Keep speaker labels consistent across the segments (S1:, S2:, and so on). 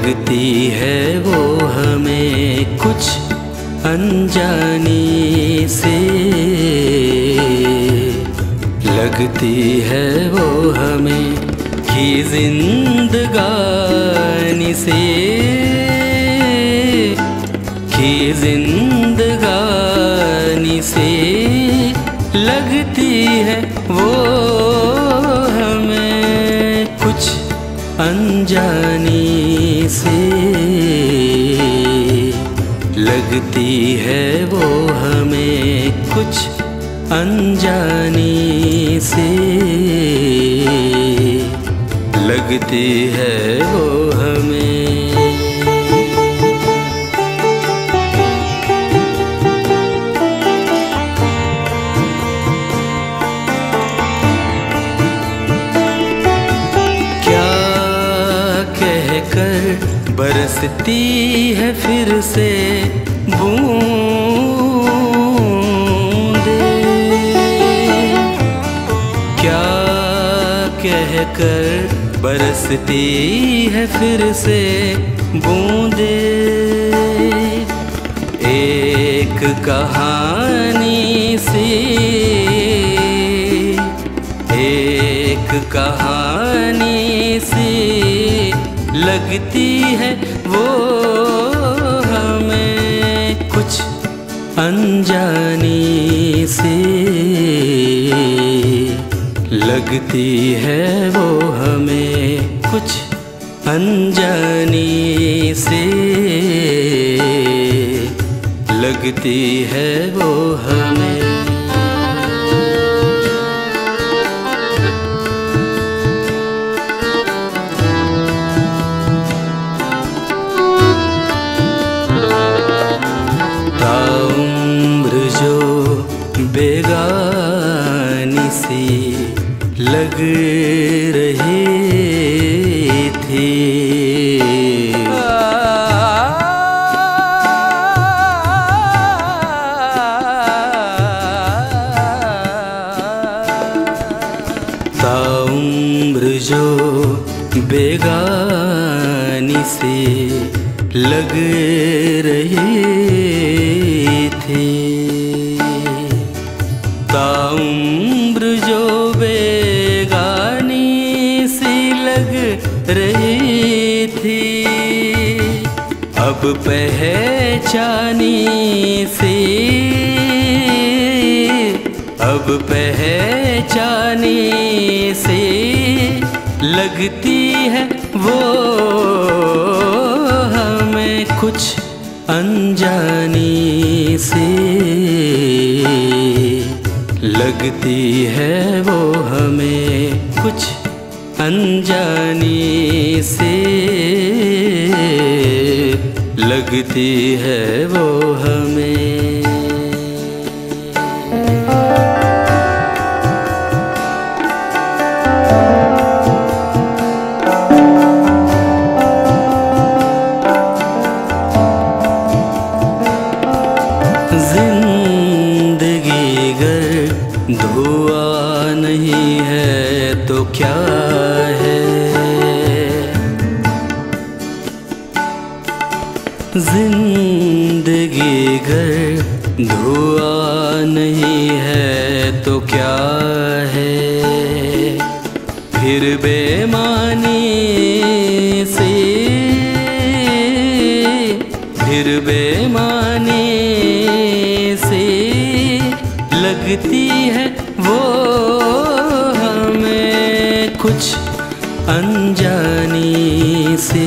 S1: लगती है वो हमें कुछ अनजानी से, लगती है वो हमें कि जिंदगानी से, कि जिंदगानी से लगती है वो हमें कुछ अनजानी से, लगती है वो हमें कुछ अनजानी से, लगती है वो हमें। बरसती है फिर से बूंदे, क्या कहकर बरसती है फिर से बूंदे, एक कहानी सी, एक कहानी सी लगती है वो हमें कुछ अनजानी से, लगती है वो हमें कुछ अनजानी से, लगती है वो हमें। बेगानी सी लग रही थी, ताउम्र जो बेगानी सी लग रही थी, ताउम्र जो बेगानी सी लग रही थी, अब पहचानी सी, अब पहचानी सी लगती है वो हमें कुछ अनजानी से, लगती है वो हमें कुछ अनजानी से, लगती है वो हमें। धुआं नहीं है तो क्या है, जिंदगी घर धुआं नहीं है तो क्या है, फिर बेमानी से, फिर बेमानी से लगती है वो हमें कुछ अनजानी से,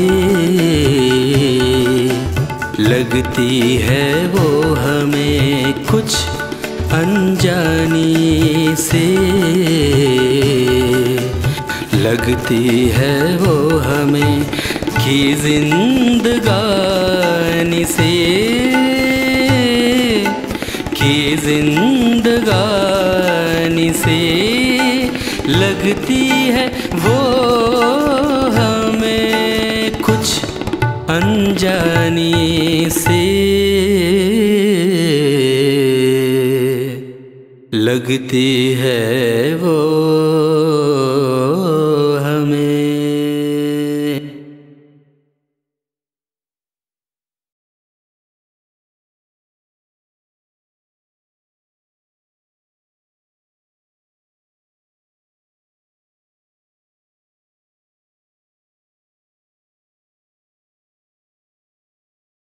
S1: लगती है वो हमें कुछ अनजानी से, लगती है वो हमें कि जिंदगानी से, कि जिंदगानी से लगती है वो हमें कुछ अनजानी से, लगती है वो